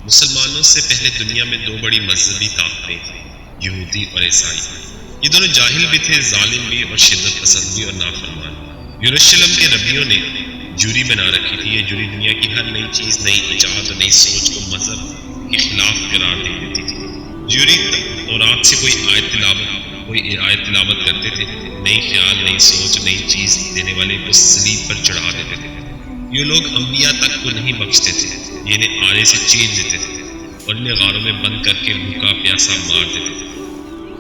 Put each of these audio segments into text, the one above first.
مسلمانوں سے پہلے دنیا میں دو بڑی مذہبی طاقتیں تھیں، یہودی اور عیسائی۔ یہ دونوں جاہل بھی تھے، ظالم بھی، اور شدت پسند بھی اور نافرمان۔ یروشلم کے ربیوں نے جوری بنا رکھی تھی۔ یہ جوری دنیا کی ہر نئی چیز، نئی ایجاد اور نئی سوچ کو مذہب کے خلاف قرار دے دیتی تھی۔ جوری تورات سے کوئی آیت تلاوت کرتے تھے، نئی خیال، نئی سوچ، نئی چیز دینے والے کو صلیب پر چڑھا دیتے تھے۔ یہ لوگ انبیاء تک کو نہیں بخشتے تھے، یہ انہیں آرے سے چیر دیتے تھے اور انہیں غاروں میں بند کر کے بھوکا پیاسا مار دیتے تھے۔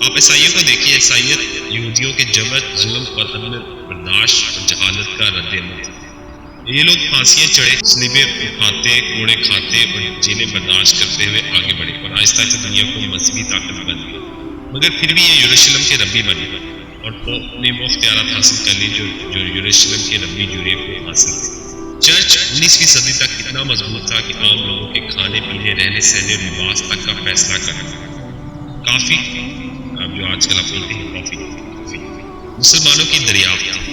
آپ عیسائیوں کو دیکھیے، عیسائیت یہودیوں کے جبر، ظلم اور عدم برداشت اور جہالت کا رد عمل تھی۔ یہ لوگ پھانسیاں چڑھے، صلیبیں اٹھاتے، کوڑے کھاتے اور جیلیں برداشت کرتے ہوئے آگے بڑھے اور آہستہ آہستہ دنیا کو مذہبی طاقت بن گئی۔ مگر پھر بھی یہ یروشلم کے ربی بن گئے اور پوپ نے وہ اختیارات حاصل کر لی جو یروشلم کے ربی جوری کو حاصل تھے۔ چرچ 19ویں صدی تک اتنا مضبوط تھا کہ عام لوگوں کے کھانے پینے، رہنے سہنے اور لباس تک کا فیصلہ کرنا۔ کافی، اب جو آج کل آپ بولتے ہیں کافی، مسلمانوں کی دریافت،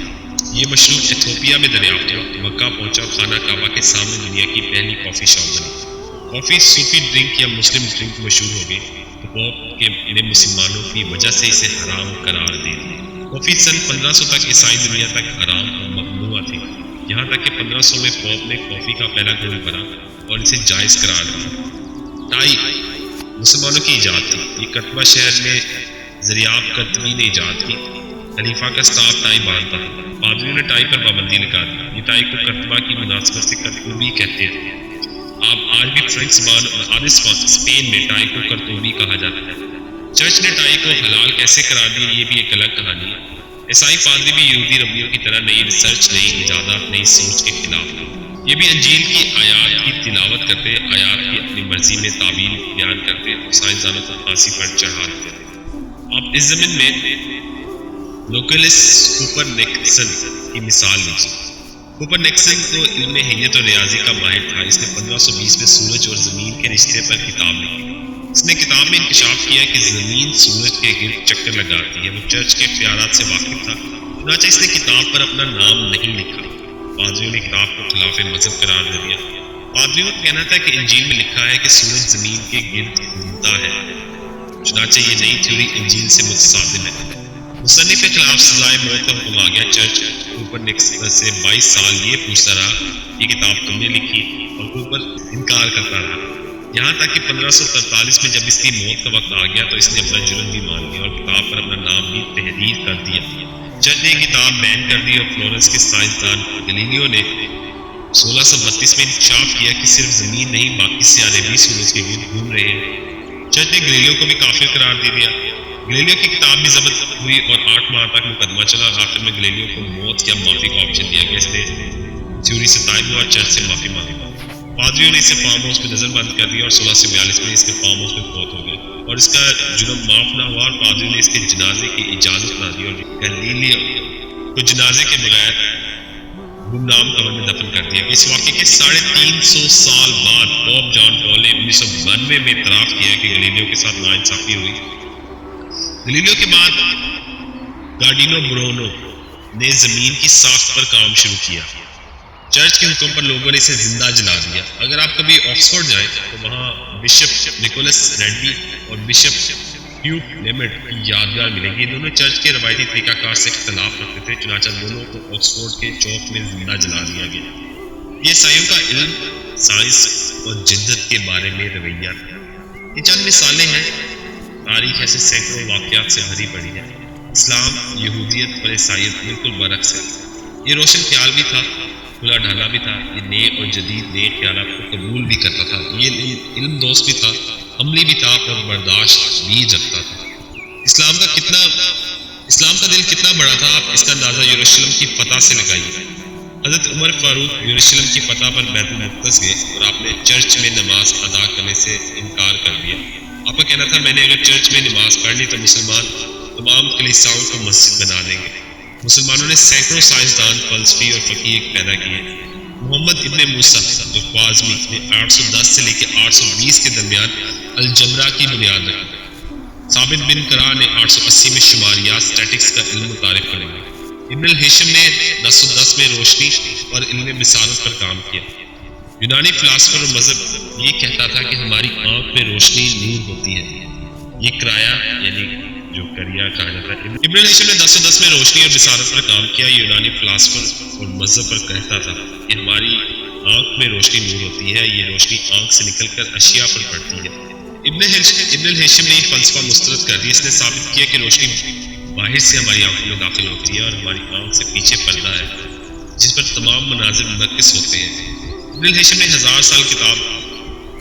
یہ مشروب ایتھوپیا میں دریافت ہوا، مکہ پہنچا اور خانہ کعبہ کے سامنے دنیا کی پہلی کافی شاپ بنی۔ کافی صوفی ڈرنک یا مسلم ڈرنک مشہور ہو گئی تو پوپ نے مسلمانوں کی وجہ سے اسے حرام قرار دے دیا۔ کافی سن 1500 تک عیسائی دنیا تک حرام اور ممنوع تھی، یہاں تک کہ 1500 میں پوپ نے کافی کا پہلا گھڑ بھرا اور اسے جائز قرار دیا۔ ٹائی مسلمانوں کی ایجاد تھی، یہ کتبہ شہر میں زریاب کرتبی نے ایجاد کی۔ خلیفہ کا سٹاف ٹائی باندھتا تھا، پادریوں نے ٹائی پر پابندی لگا دی۔ یہ ٹائی کو کرتبہ کی مناسبت سے کرتوبی کہتے ہیں۔ آپ آج بھی فرینچ زبان اور آدھے اسپین میں ٹائی کو کرتوبی کہا جاتا ہے۔ چرچ نے ٹائی کو حلال کیسے قرار دیا، یہ بھی ایک الگ کہانی ہے۔ عیسائی پادری بھی یہودی ربیوں کی طرح نئی ریسرچ، نئی ایجادات، نئی سوچ کے خلاف تھے۔ یہ بھی انجیل کی آیات کی تلاوت کرتے، آیات کی اپنی مرضی میں تعبیر بیان کرتے اور سائنسدانوں کو پھانسی پر چڑھا دیتے تھے۔ آپ اس زمین میں نکولس کوپرنیکسن کی مثال لیجیے۔ کوپرنیکسن تو علم ہیئت اور ریاضی کا ماہر تھا۔ اس نے 1520 میں سورج اور زمین کے رشتے پر کتاب لکھی۔ اس نے کتاب میں انکشاف کیا کہ زمین سورج کے گرد چکر لگاتی ہے۔ وہ چرچ کے اختیارات سے واقف تھا، چنانچہ اس نے کتاب پر اپنا نام نہیں لکھا۔ پادریوں نے کتاب کو خلاف مذہب قرار دے دیا۔ پادریوں کا کہنا تھا کہ انجیل میں لکھا ہے کہ سورج زمین کے گرد گھومتا ہے، چنانچہ یہ نئی تھیوری انجیل سے متصادم ہے۔ مصنف کے خلاف سزائے موت کا حکم آ گیا۔ چرچ کوپرنیکسن سے 22 سال یہ پوچھتا رہا، یہ کتاب تم نے لکھی، اور کوپر انکار کرتا رہا، یہاں تک کہ 1543 میں جب اس کی موت کا وقت آ گیا تو اس نے اپنا جرم بھی مان لیا اور کتاب پر اپنا نام بھی تحریر کر دیا۔ چرچ نے کتاب بین کر دی اور فلورنس کے سائنسدان گلیلیو نے 1632 میں انکشاف کیا کہ صرف زمین نہیں، باقی سیارے بھی سورج کے گرد گھوم رہے ہیں۔ چرچ نے گلیلیو کو بھی کافر قرار دے دیا۔ گلیلیو کی کتاب بھی ضبط ہوئی اور 8 ماہ تک مقدمہ چلا اور آخر میں گلیلیو کو موت یا معافی کا آپشن دیا گیا۔ اس نے تھیوری سے طائب ہوا اور چرچ سے معافی مانگی۔ پادریوں نے اسے فارم ہاؤس میں نظر بند کر دیا اور 1642 میں اس کے فارم ہاؤس میں فوت ہو گئے اور اس کا جرم معاف نہ ہوا اور پادریوں نے اس کے جنازے کی اجازت نہ دی اور گلیلیو کو جنازے کے بغیر گمنام قبر میں دفن کر دیا۔ اس واقعے کے 350 سال بعد پوپ جان پال نے 1992 میں اعتراف کیا کہ گلیلیو کے ساتھ ناانصافی ہوئی۔ گلیلیو کے بعد گارڈینو برونو نے زمین کی ساخت پر کام شروع کیا۔ چرچ کے حکم پر لوگوں نے اسے زندہ جلا دیا۔ اگر آپ کبھی آکسفورڈ جائیں تو وہاں بشپ نکولس ریڈبی اور بشپ ہیو لیمٹ کی یادگار ملے گی۔ دونوں چرچ کے روایتی طریقہ کار سے اختلاف رکھتے تھے، چنانچہ دونوں کو آکسفورڈ کے چوک میں زندہ جلا دیا گیا۔ یہ عیسائیوں کا علم، سائنس اور جدت کے بارے میں رویہ تھا۔ یہ چند مثالیں ہیں، تاریخ ایسے سینکڑوں واقعات سے بھری پڑی ہے۔ اسلام، یہودیت اور عیسائیت بالکل برعکس ہے۔ یہ روشن خیال بھی تھا، کھلا ڈھالا بھی تھا، یہ نئے اور جدید نئے خیالات کو قبول بھی کرتا تھا، یہ علم دوست بھی تھا، عملی بھی تھا اور برداشت بھی رکھتا تھا۔ اسلام کا دل کتنا بڑا تھا، آپ اس کا اندازہ یروشلم کی فتح سے لگائیے۔ حضرت عمر فاروق یروشلم کی فتح پر بیت المقدس گئے اور آپ نے چرچ میں نماز ادا کرنے سے انکار کر دیا۔ آپ کا کہنا تھا میں نے اگر چرچ میں نماز پڑھ لی تو مسلمان تمام کلیساؤں کو مسجد بنا دیں گے۔ مسلمانوں نے سینکڑوں سائنسدان، فلسفی اور فقیہ پیدا کیے۔ محمد ابن موسیٰ الخوارزمی نے 810 سے لے کے 820 کے درمیان الجبرا کی بنیاد رکھی۔ ثابت بن قرا نے 880 میں شماریات، اسٹیٹکس کا علم متعارف کرایا۔ ابن الہیشم نے 910 میں روشنی اور علم بصارت پر کام کیا۔ یونانی فلاسفر اور مذہب یہ کہتا تھا کہ ہماری آنکھ میں روشنی نور ہوتی ہے. یہ کرایہ یعنی جو کریا کہا جاتا ہے. ابن الہیشم نے 1010 میں روشنی اور بصارت پر کام کیا. یونانی فلاسفر اور مذہب پر کہتا تھا کہ ہماری آنکھ میں روشنی نور ہوتی ہے، یہ روشنی آنکھ سے نکل کر اشیاء پر پڑتی ہے. ابن الہیشم نے یہ فلسفہ مسترد کر دیا. اس نے ثابت کیا کہ روشنی باہر سے ہماری آنکھوں میں داخل ہوتی ہے اور ہماری آنکھ سے پیچھے پردہ ہے جس پر تمام مناظر منعکس ہوتے ہیں. ابن الہیشم نے 1000 سال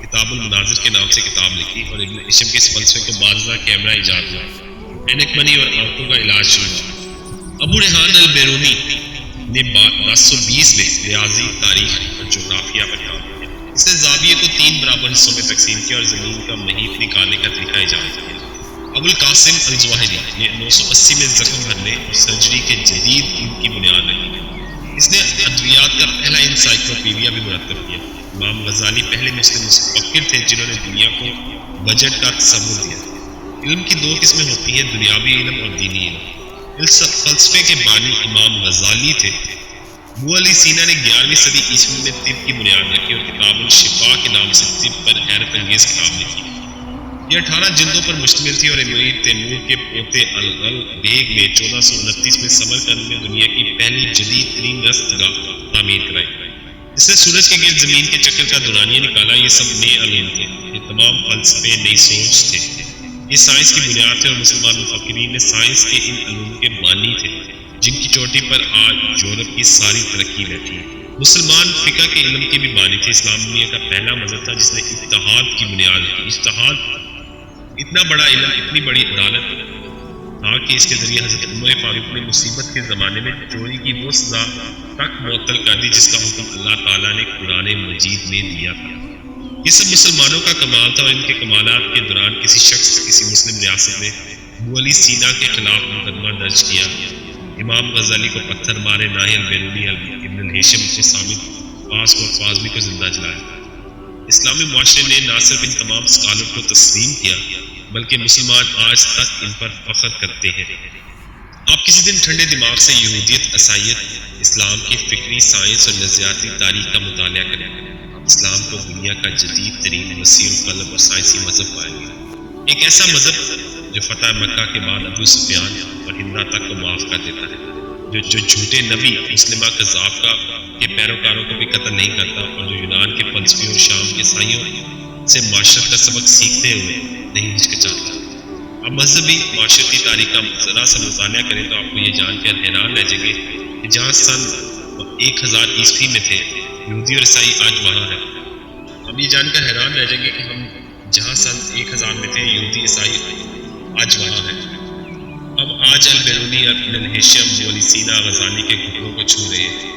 کتاب المناظر کے نام سے کتاب لکھی اور ابن الہیشم کے اس فلسفے کو بارزہ کیمرہ ایجاد ہوا. اینک منی اور آنکھوں کا علاج شروع ہوا. ابو ریحان البیرونی نے 1020 میں ریاضی، تاریخ اور جغرافیہ پر کام کیا. اس نے زاویے کو 3 برابر حصوں میں تقسیم کیا اور زمین کا محیط نکالنے کا طریقہ ایجاد کیا. ابو القاسم الزواہری نے 980 میں زخم بھرنے اور سرجری کے جدید علم کی بنیاد رکھی. اس نے ادویات کا پہلا انسائکلوپیڈیا بھی مرتب کیا. امام غزالی پہلے مسلم مفکر تھے جنہوں نے دنیا کو بجٹ کا تصور دیا. علم کی 2 قسمیں ہوتی ہیں، دنیاوی علم اور دینی علم. اس فلسفے کے بانی امام غزالی تھے. ابو علی سینا نے 11ویں صدی عیسوی میں طب کی بنیاد رکھی اور کتاب الشفا کے نام سے طب پر حیرت انگیز کتاب لکھی. یہ 18 جلدوں پر مشتمل تھی اور امیر تیمور کے پوتے الغل بیگ نے 1429 میں سمرقند میں دنیا کی پہلی جدید ترین رستگاہ تعمیر کرائی. جس نے سورج کے گرد زمین کے چکر کا دورانیہ نکالا. یہ سب نئے علوم تھے، یہ تمام فلسفے نئی سوچ تھے. یہ سائنس کی بنیاد تھے اور مسلمان مفکرین نے سائنس کے ان علوم کے بانی تھے جن کی چوٹی پر آج یورپ کی ساری ترقی بیٹھی ہے. مسلمان فقہ کے علم کے بھی بانی تھے. اسلام دنیا کا پہلا مذہب تھا جس نے اجتہاد کی بنیاد رکھی. اجتہاد اتنا بڑا علم، اتنی بڑی عدالت تھا کہ اس کے ذریعے حضرت عمر فاروق نے مصیبت کے زمانے میں چوری کی وہ سزا تک معطل کر دی جس کا حکم اللہ تعالیٰ نے قرآن مجید میں دیا تھا. یہ سب مسلمانوں کا کمال تھا اور ان کے کمالات کے دوران کسی شخص کسی مسلم ریاست نے ابو علی سینا کے خلاف مقدمہ درج کیا. امام غزالی کو پتھر مارے، ناہی البیرونی، ابن الہیشم کو ثابت، پاس کو فاضلی کو زندہ جلایا. اسلامی معاشرے نے نہ صرف ان تمام اسکالر کو تسلیم کیا بلکہ مسلمان آج تک ان پر فخر کرتے ہیں. آپ کسی دن ٹھنڈے دماغ سے یہودیت، عیسائیت، اسلام کی فکری، سائنس اور نظریاتی تاریخ کا مطالعہ کریں. اسلام کو دنیا کا جدید ترین وسیع القلب اور سائنسی مذہب پائیں گے. ایک ایسا مذہب جو فتح مکہ کے بعد ابو سفیان اور ہندا تک کو معاف کر دیتا ہے، جو جھوٹے نبی مسلمہ کذاب کے پیروکاروں کو بھی قتل نہیں کرتا اور جو یونان کے فلسفیوں اور شام کے عیسائیوں سے معاشرت کا سبق سیکھتے ہوئے نہیں ہچکچاتا. اب مذہبی معاشرتی تاریخ کا ذرا سا مطالعہ کریں تو آپ کو یہ جان کر حیران رہ جائیں گے کہ جہاں سن 1000 عیسوی میں تھے یہودی اور عیسائی آج وہاں ہیں. ہم یہ جان کر حیران رہ جائیں گے کہ ہم جہاں سن 1000 میں تھے یہودی عیسائی آج وہاں ہیں. اب آج البیرونی، ابن الہیشم، ابو علی سینا، غزالی کے گھٹنوں کو چھو رہے ہیں.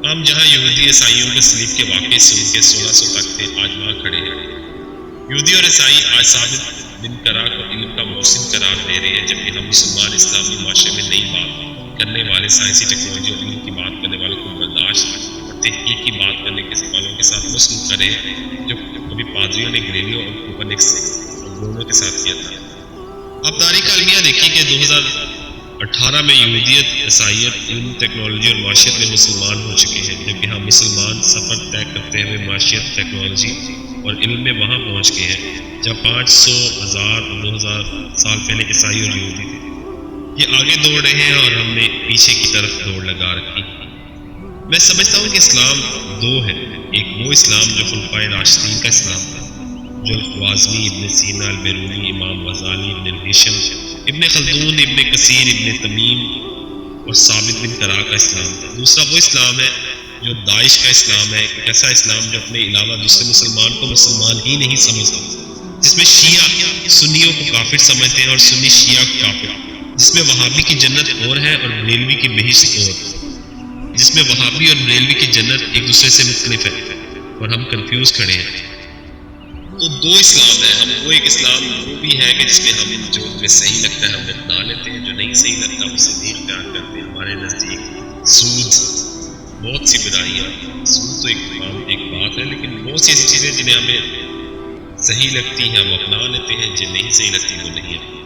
ہم جہاں یہودی عیسائیوں کے سلیب کے واقعے سن کے 1600 تک تھے آج وہاں کھڑے ہیں. یہودی اور عیسائی آج ثابت بن کرا کو علم کا محسن قرار دے رہے ہیں جبکہ ہم مسلمان اسلامی معاشرے میں نئی بات کرنے والے، سائنسی ٹیکنالوجی اور علم کی بات کرنے والوں کو برداشت اور تحقیق کی بات کرنے کے والوں کے ساتھ مسلم کرے جو کبھی پادریوں نے گریلیو اور کوپرنکس اور برونو کے ساتھ کیا تھا. اب تاریخ عالمیہ دیکھیں کہ 2018 میں یہودیت، عیسائیت، علم، ٹیکنالوجی اور معاشیت میں مسلمان ہو چکے ہیں جبکہ ہم مسلمان سفر طے کرتے ہوئے معاشیت، ٹیکنالوجی اور علم میں وہاں پہنچ گئے ہیں جب 500، 1000 اور 2000 سال پہلے عیسائی اور یہودی تھے. یہ آگے دوڑ رہے ہیں اور ہم نے پیچھے کی طرف دوڑ لگا رکھی. میں سمجھتا ہوں کہ اسلام 2 ہے. ایک وہ اسلام جو خلفائے راشدین کا اسلام تھا، جو الخوازنی، ابن سینا، البیرونی، امام غزالی، ابن الہیشم، ابن خلدون، ابن کثیر، ابن تمیم اور ثابت بن قرا کا اسلام تھا. دوسرا وہ اسلام ہے جو داعش کا اسلام ہے، ایک ایسا اسلام جو اپنے علاوہ دوسرے مسلمان کو مسلمان ہی نہیں سمجھتا، جس میں شیعہ سنیوں کو کافر سمجھتے ہیں اور سنی شیعہ کو کافر، جس میں وہابی کی جنت اور ہے اور بریلوی کی بہشت اور، جس میں وہابی اور بریلوی کی جنت ایک دوسرے سے مختلف ہے اور ہم کنفیوز کھڑے ہیں. تو 2 اسلام ہیں. ہم وہ ایک اسلام وہ بھی ہے کہ جس میں ہم جو ہمیں صحیح لگتا ہے ہم اپنا لیتے ہیں، جو نہیں صحیح لگتا ہم اسے نہیں اختیار کرتے ہیں. ہمارے نزدیک سود، بہت سی برائیاں، سود تو ایک بات ہے لیکن بہت سی ایسی چیزیں جنہیں ہمیں صحیح لگتی ہیں ہم اپنا لیتے ہیں، جنہیں نہیں صحیح لگتی وہ نہیں ہے.